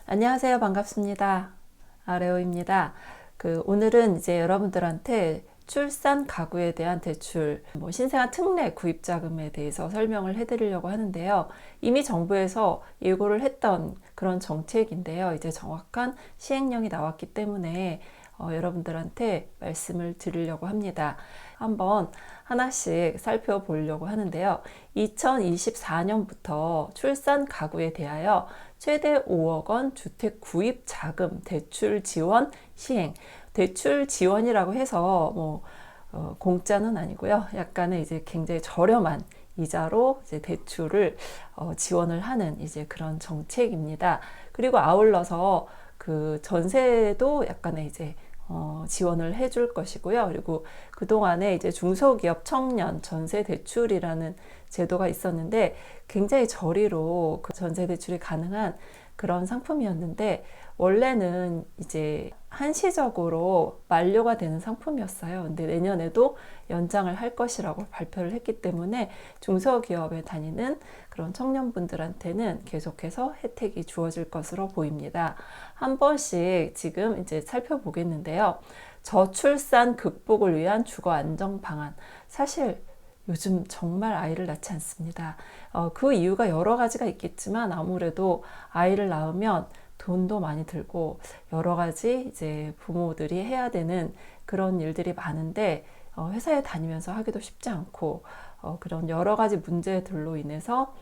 안녕하세요. 반갑습니다. 레오입니다. 오늘은 이제 여러분들한테 출산 가구에 대한 대출, 신생아 특례 구입 자금에 대해서 설명을 해드리려고 하는데요. 이미 정부에서 예고를 했던 그런 정책인데요. 이제 정확한 시행령이 나왔기 때문에 여러분들한테 말씀을 드리려고 합니다. 한번 하나씩 살펴보려고 하는데요. 2024년부터 출산 가구에 대하여 최대 5억 원 주택 구입 자금 대출 지원 시행. 대출 지원이라고 해서 공짜는 아니고요. 약간의 이제 굉장히 저렴한 이자로 이제 대출을 지원을 하는 이제 그런 정책입니다. 그리고 아울러서 그 전세도 약간의 이제 지원을 해줄 것이고요. 그리고 그동안에 이제 중소기업 청년 전세 대출이라는 제도가 있었는데 굉장히 저리로 그 전세 대출이 가능한 그런 상품이었는데 원래는 이제 한시적으로 만료가 되는 상품이었어요. 근데 내년에도 연장을 할 것이라고 발표를 했기 때문에 중소기업에 다니는 그런 청년분들한테는 계속해서 혜택이 주어질 것으로 보입니다. 한 번씩 지금 이제 살펴보겠는데요. 저출산 극복을 위한 주거 안정 방안. 사실 요즘 정말 아이를 낳지 않습니다. 그 이유가 여러 가지가 있겠지만 아무래도 아이를 낳으면 돈도 많이 들고 여러 가지 이제 부모들이 해야 되는 그런 일들이 많은데 회사에 다니면서 하기도 쉽지 않고 그런 여러 가지 문제들로 인해서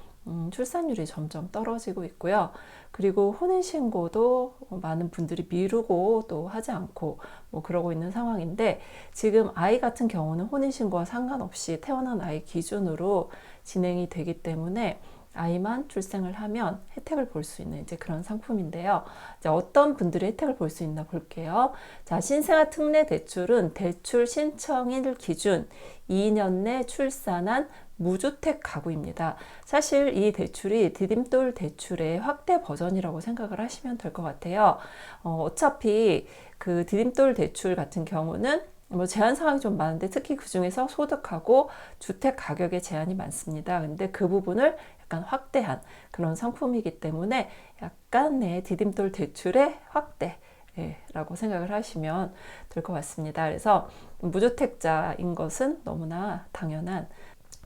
출산율이 점점 떨어지고 있고요. 그리고 혼인신고도 많은 분들이 미루고 또 하지 않고 그러고 있는 상황인데 지금 아이 같은 경우는 혼인신고와 상관없이 태어난 아이 기준으로 진행이 되기 때문에 아이만 출생을 하면 혜택을 볼 수 있는 이제 그런 상품인데요. 이제 어떤 분들이 혜택을 볼 수 있나 볼게요. 자, 신생아 특례 대출은 대출 신청일 기준 2년 내 출산한 무주택 가구입니다. 사실 이 대출이 디딤돌 대출의 확대 버전이라고 생각을 하시면 될 것 같아요. 어차피 그 디딤돌 대출 같은 경우는 제한 사항이 좀 많은데 특히 그 중에서 소득하고 주택 가격의 제한이 많습니다. 근데 그 부분을 약간 확대한 그런 상품이기 때문에 약간의 디딤돌 대출의 확대 라고 생각을 하시면 될 것 같습니다. 그래서 무주택자인 것은 너무나 당연한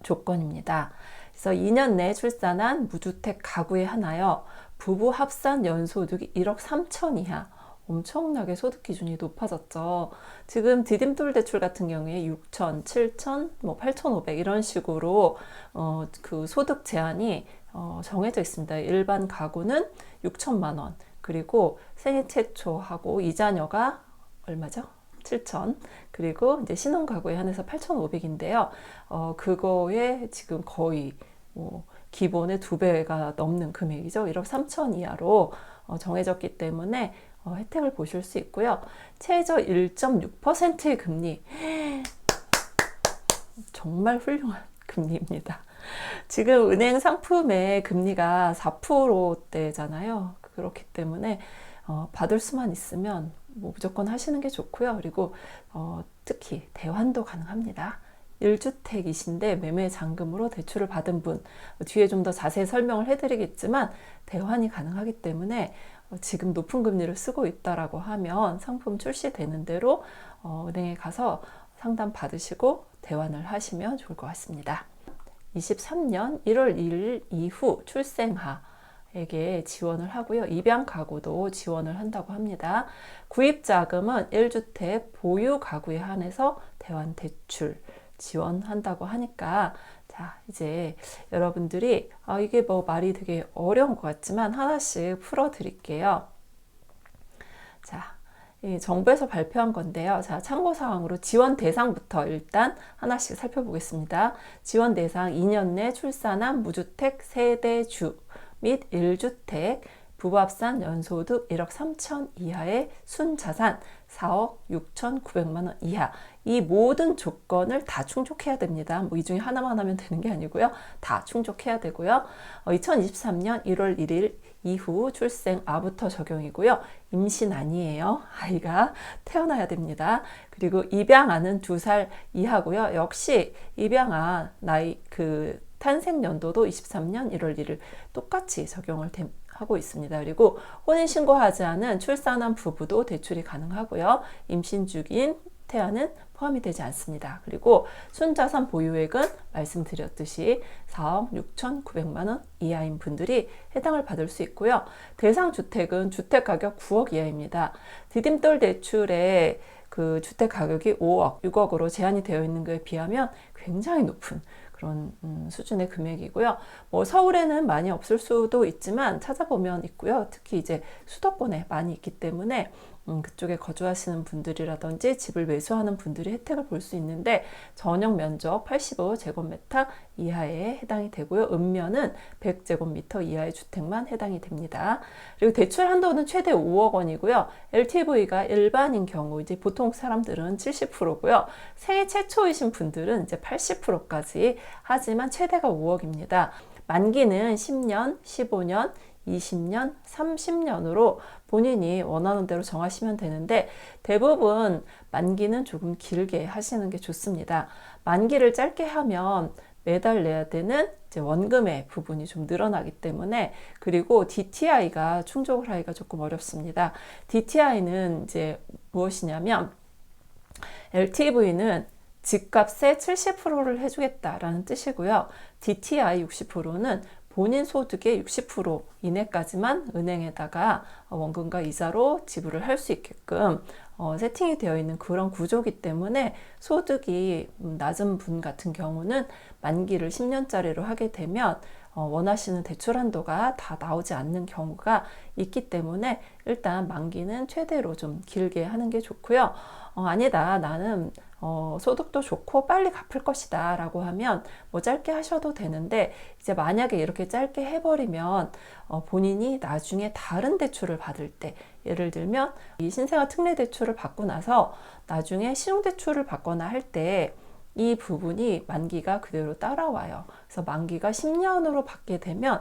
조건입니다. 그래서 2년 내에 출산한 무주택 가구에 한하여 부부 합산 연소득이 1억 3천 이하 엄청나게 소득 기준이 높아졌죠. 지금 디딤돌 대출 같은 경우에 6천, 7천, 8,500 이런 식으로 그 소득 제한이 정해져 있습니다. 일반 가구는 6천만 원, 그리고 생애 최초하고 2자녀가 얼마죠? 7천. 그리고 이제 신혼 가구에 한해서 8,500인데요. 그거에 지금 거의 기본의 2배가 넘는 금액이죠. 1억 3천 이하로 정해졌기 때문에 혜택을 보실 수 있고요. 최저 1.6%의 금리. 정말 훌륭한 금리입니다. 지금 은행 상품의 금리가 4%대잖아요. 그렇기 때문에 받을 수만 있으면 무조건 하시는 게 좋고요. 그리고 특히 대환도 가능합니다. 1주택이신데 매매 잔금으로 대출을 받은 분, 뒤에 좀 더 자세히 설명을 해드리겠지만 대환이 가능하기 때문에 지금 높은 금리를 쓰고 있다라고 하면 상품 출시되는 대로 은행에 가서 상담 받으시고 대환을 하시면 좋을 것 같습니다. 23년 1월 1일 이후 출생하에게 지원을 하고요. 입양 가구도 지원을 한다고 합니다. 구입 자금은 1주택 보유 가구에 한해서 대환 대출 지원한다고 하니까 자, 이제 여러분들이 이게 말이 되게 어려운 것 같지만 하나씩 풀어 드릴게요. 자, 정부에서 발표한 건데요. 자, 참고사항으로 지원 대상부터 일단 하나씩 살펴보겠습니다. 지원 대상 2년 내 출산한 무주택 세대주 및 1주택 부부 합산 연소득 1억 3천 이하의 순자산 4억 6,900만 원 이하, 이 모든 조건을 다 충족해야 됩니다. 이 중에 하나만 하면 되는 게 아니고요. 다 충족해야 되고요. 2023년 1월 1일 이후 출생아부터 적용이고요. 임신 아니에요. 아이가 태어나야 됩니다. 그리고 입양아는 2살 이하고요. 역시 입양아 나이 탄생 연도도 23년 1월 1일 똑같이 적용을 하고 있습니다. 그리고 혼인신고하지 않은 출산한 부부도 대출이 가능하고요. 임신 중인 태아는 포함이 되지 않습니다. 그리고 순자산 보유액은 말씀드렸듯이 4억 6,900만 원 이하인 분들이 해당을 받을 수 있고요. 대상 주택은 주택 가격 9억 이하입니다. 디딤돌 대출의 그 주택 가격이 5억, 6억으로 제한이 되어 있는 것에 비하면 굉장히 높은 그런 수준의 금액이고요. 뭐 서울에는 많이 없을 수도 있지만 찾아보면 있고요. 특히 이제 수도권에 많이 있기 때문에 그쪽에 거주하시는 분들이라든지 집을 매수하는 분들이 혜택을 볼 수 있는데 전용 면적 85제곱미터 이하에 해당이 되고요. 읍면은 100제곱미터 이하의 주택만 해당이 됩니다. 그리고 대출 한도는 최대 5억 원이고요. LTV가 일반인 경우 이제 보통 사람들은 70%고요. 생애 최초이신 분들은 이제 80%까지 하지만 최대가 5억입니다. 만기는 10년, 15년, 20년, 30년으로 본인이 원하는 대로 정하시면 되는데 대부분 만기는 조금 길게 하시는 게 좋습니다. 만기를 짧게 하면 매달 내야 되는 이제 원금의 부분이 좀 늘어나기 때문에 그리고 DTI가 충족을 하기가 조금 어렵습니다. DTI는 이제 무엇이냐면 LTV는 집값의 70%를 해주겠다라는 뜻이고요. DTI 60%는 본인 소득의 60% 이내까지만 은행에다가 원금과 이자로 지불을 할 수 있게끔 세팅이 되어 있는 그런 구조이기 때문에 소득이 낮은 분 같은 경우는 만기를 10년짜리로 하게 되면 원하시는 대출 한도가 다 나오지 않는 경우가 있기 때문에 일단 만기는 최대로 좀 길게 하는 게 좋고요. 아니다, 나는 소득도 좋고 빨리 갚을 것이다 라고 하면 뭐 짧게 하셔도 되는데 이제 만약에 이렇게 짧게 해버리면 본인이 나중에 다른 대출을 받을 때 예를 들면 이 신생아 특례 대출을 받고 나서 나중에 신용대출을 받거나 할 때 이 부분이 만기가 그대로 따라와요. 그래서 만기가 10년으로 받게 되면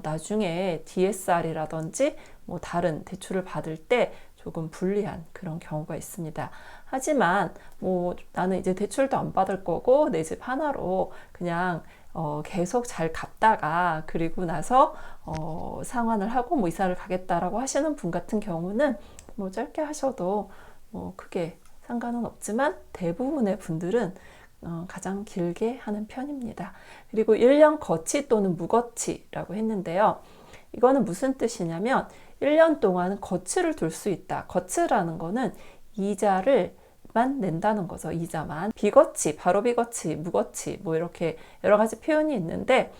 나중에 DSR이라든지 뭐 다른 대출을 받을 때 조금 불리한 그런 경우가 있습니다. 하지만 뭐 나는 이제 대출도 안 받을 거고 내 집 하나로 그냥 계속 잘 갚다가 그리고 나서 상환을 하고 뭐 이사를 가겠다라고 하시는 분 같은 경우는 뭐 짧게 하셔도 뭐 크게 상관은 없지만 대부분의 분들은 가장 길게 하는 편입니다. 그리고 1년 거치 또는 무거치라고 했는데요. 이거는 무슨 뜻이냐면 1년 동안 거치를 둘 수 있다. 거치라는 거는 이자를만 낸다는 거죠. 이자만. 비거치, 바로 비거치, 무거치 뭐 이렇게 여러 가지 표현이 있는데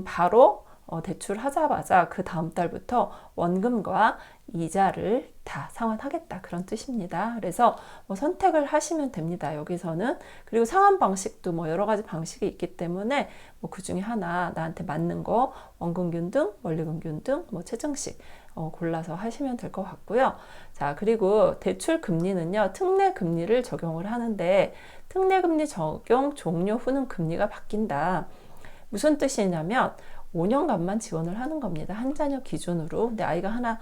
바로 대출하자마자 그 다음 달부터 원금과 이자를 다 상환하겠다 그런 뜻입니다. 그래서 뭐 선택을 하시면 됩니다. 여기서는. 그리고 상환 방식도 뭐 여러 가지 방식이 있기 때문에 뭐 그 중에 하나 나한테 맞는 거 원금균 등 원리금균 등 뭐 체증식 골라서 하시면 될 것 같고요. 자, 그리고 대출 금리는요, 특례 금리를 적용을 하는데 특례 금리 적용 종료 후는 금리가 바뀐다. 무슨 뜻이냐면 5년간만 지원을 하는 겁니다. 한 자녀 기준으로. 근데 아이가 한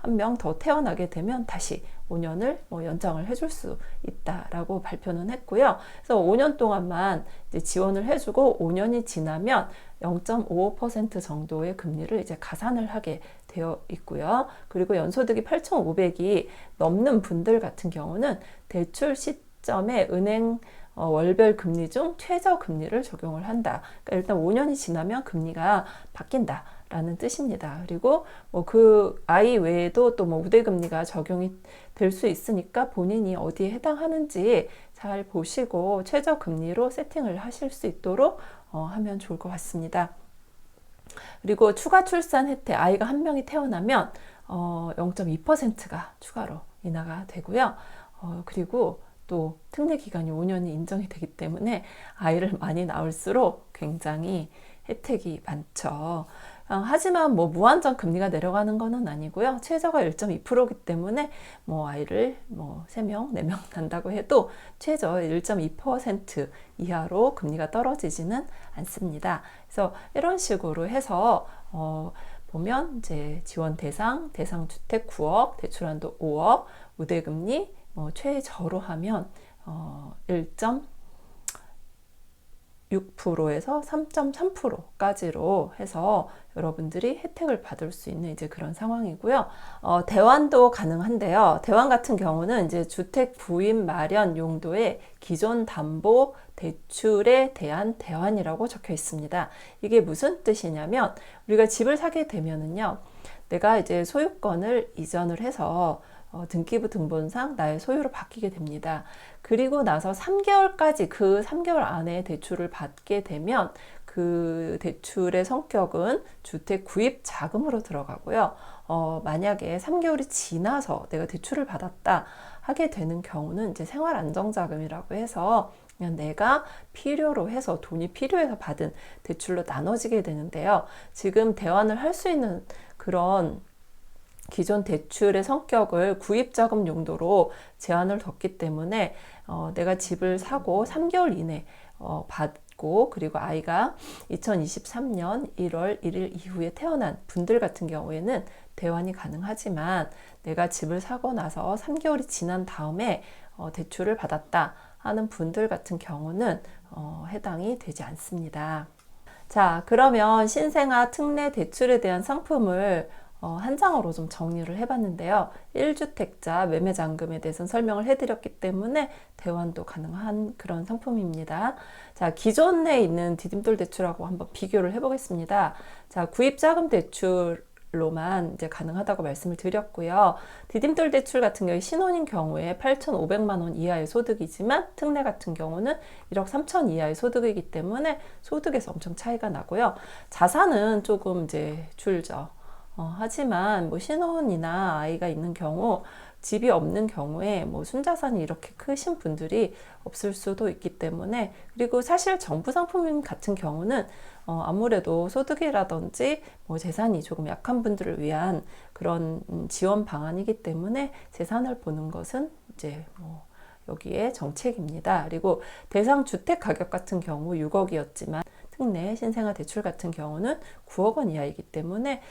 명 더 태어나게 되면 다시 5년을 뭐 연장을 해줄 수 있다라고 발표는 했고요. 그래서 5년 동안만 이제 지원을 해주고 5년이 지나면 0.55% 정도의 금리를 이제 가산을 하게 되어 있고요. 그리고 연소득이 8,500이 넘는 분들 같은 경우는 대출 시점에 은행 월별 금리 중 최저 금리를 적용을 한다. 그러니까 일단 5년이 지나면 금리가 바뀐다 라는 뜻입니다. 그리고 뭐 그 아이 외에도 또 뭐 우대금리가 적용이 될 수 있으니까 본인이 어디에 해당하는지 잘 보시고 최저 금리로 세팅을 하실 수 있도록 하면 좋을 것 같습니다. 그리고 추가 출산 혜택, 아이가 한 명이 태어나면 0.2%가 추가로 인하가 되고요. 그리고 또 특례 기간이 5년이 인정이 되기 때문에 아이를 많이 낳을수록 굉장히 혜택이 많죠. 하지만 뭐 무한정 금리가 내려가는 것은 아니고요. 최저가 1.2%이기 때문에 뭐 아이를 뭐 3명, 4명 낳는다고 해도 최저 1.2% 이하로 금리가 떨어지지는 않습니다. 그래서 이런 식으로 해서 보면 이제 지원 대상 주택 9억, 대출한도 5억, 우대금리 최저로 하면 6%에서 3.3%까지로 해서 여러분들이 혜택을 받을 수 있는 이제 그런 상황이고요. 대환도 가능한데요. 대환 같은 경우는 이제 주택 구입 마련 용도의 기존 담보 대출에 대한 대환이라고 적혀 있습니다. 이게 무슨 뜻이냐면 우리가 집을 사게 되면은요. 내가 이제 소유권을 이전을 해서 등기부 등본상 나의 소유로 바뀌게 됩니다. 그리고 나서 3개월까지 그 3개월 안에 대출을 받게 되면 그 대출의 성격은 주택 구입 자금으로 들어가고요. 만약에 3개월이 지나서 내가 대출을 받았다 하게 되는 경우는 이제 생활 안정자금이라고 해서 그냥 내가 필요로 해서 돈이 필요해서 받은 대출로 나눠지게 되는데요. 지금 대환을 할 수 있는 그런 기존 대출의 성격을 구입자금 용도로 제한을 뒀기 때문에 내가 집을 사고 3개월 이내 받고 그리고 아이가 2023년 1월 1일 이후에 태어난 분들 같은 경우에는 대환이 가능하지만 내가 집을 사고 나서 3개월이 지난 다음에 대출을 받았다 하는 분들 같은 경우는 해당이 되지 않습니다. 자, 그러면 신생아 특례 대출에 대한 상품을 한 장으로 좀 정리를 해봤는데요. 1주택자 매매잔금에 대해서는 설명을 해드렸기 때문에 대환도 가능한 그런 상품입니다. 자, 기존에 있는 디딤돌 대출하고 한번 비교를 해보겠습니다. 자, 구입자금 대출로만 이제 가능하다고 말씀을 드렸고요. 디딤돌 대출 같은 경우에 신혼인 경우에 8,500만 원 이하의 소득이지만 특례 같은 경우는 1억 3천 이하의 소득이기 때문에 소득에서 엄청 차이가 나고요. 자산은 조금 이제 줄죠. 하지만 뭐 신혼이나 아이가 있는 경우 집이 없는 경우에 뭐 순자산이 이렇게 크신 분들이 없을 수도 있기 때문에 그리고 사실 정부 상품 같은 경우는 아무래도 소득이라든지 뭐 재산이 조금 약한 분들을 위한 그런 지원 방안이기 때문에 재산을 보는 것은 이제 뭐 여기에 정책입니다. 그리고 대상 주택 가격 같은 경우 6억이었지만 특례 신생아 대출 같은 경우는 9억 원 이하이기 때문에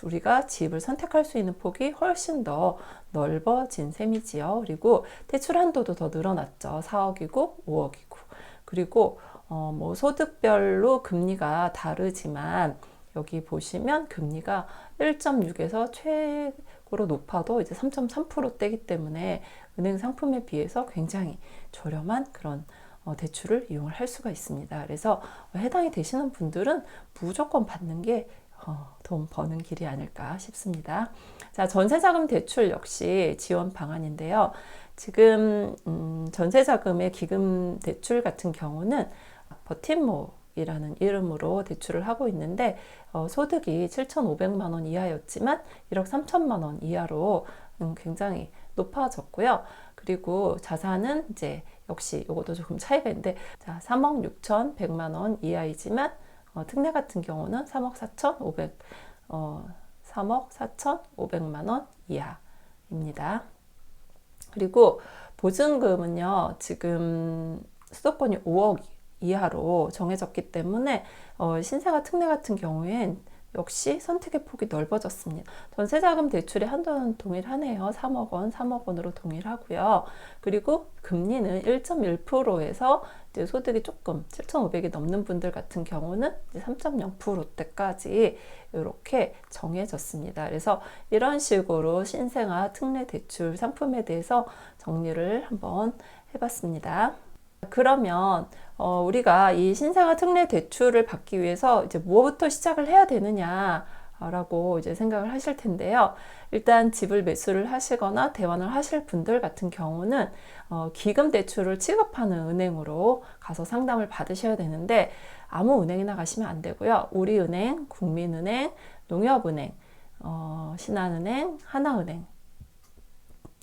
우리가 집을 선택할 수 있는 폭이 훨씬 더 넓어진 셈이지요. 그리고 대출 한도도 더 늘어났죠. 4억이고 5억이고 그리고 뭐 소득별로 금리가 다르지만 여기 보시면 금리가 1.6에서 최고로 높아도 이제 3.3%대이기 때문에 은행 상품에 비해서 굉장히 저렴한 그런 대출을 이용을 할 수가 있습니다. 그래서 해당이 되시는 분들은 무조건 받는 게 돈 버는 길이 아닐까 싶습니다. 자, 전세자금 대출 역시 지원 방안인데요. 지금 전세자금의 기금 대출 같은 경우는 버팀목이라는 이름으로 대출을 하고 있는데 소득이 7,500만 원 이하였지만 1억 3천만 원 이하로 굉장히 높아졌고요. 그리고 자산은 이제 역시 이것도 조금 차이가 있는데 자, 3억 6,100만 원 이하이지만 특례 같은 경우는 3억 4,500만 원 이하입니다. 그리고 보증금은요. 지금 수도권이 5억 이하로 정해졌기 때문에 신생아 특례 같은 경우엔 역시 선택의 폭이 넓어졌습니다. 전세자금 대출의 한도는 동일하네요. 3억 원, 3억 원으로 동일하고요. 그리고 금리는 1.1%에서 이제 소득이 조금 7,500이 넘는 분들 같은 경우는 3.0%대까지 이렇게 정해졌습니다. 그래서 이런 식으로 신생아 특례 대출 상품에 대해서 정리를 한번 해봤습니다. 그러면 우리가 이 신생아 특례 대출을 받기 위해서 이제 뭐부터 시작을 해야 되느냐라고 이제 생각을 하실 텐데요. 일단 집을 매수를 하시거나 대환을 하실 분들 같은 경우는 기금 대출을 취급하는 은행으로 가서 상담을 받으셔야 되는데 아무 은행이나 가시면 안 되고요. 우리은행, 국민은행, 농협은행, 신한은행, 하나은행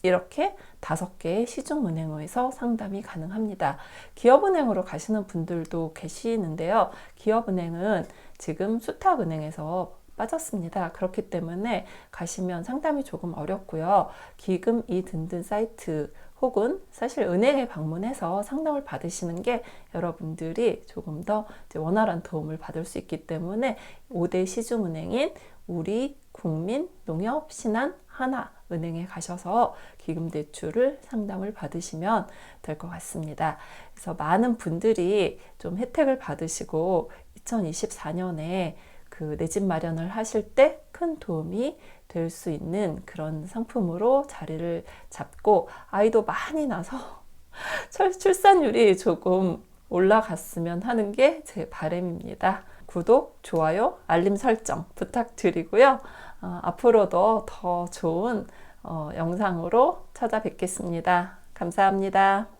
이렇게 5개의 시중은행에서 상담이 가능합니다. 기업은행으로 가시는 분들도 계시는데요. 기업은행은 지금 수탁은행에서 빠졌습니다. 그렇기 때문에 가시면 상담이 조금 어렵고요. 기금 이 든든 사이트 혹은 사실 은행에 방문해서 상담을 받으시는 게 여러분들이 조금 더 원활한 도움을 받을 수 있기 때문에 5대 시중은행인 우리국민농협, 신한, 하나은행에 가셔서 기금대출을 상담을 받으시면 될 것 같습니다. 그래서 많은 분들이 좀 혜택을 받으시고 2024년에 그 내 집 마련을 하실 때 큰 도움이 될 수 있는 그런 상품으로 자리를 잡고 아이도 많이 나서 출산율이 조금 올라갔으면 하는 게 제 바람입니다. 구독, 좋아요, 알림 설정 부탁드리고요. 앞으로도 더 좋은 영상으로 찾아뵙겠습니다. 감사합니다.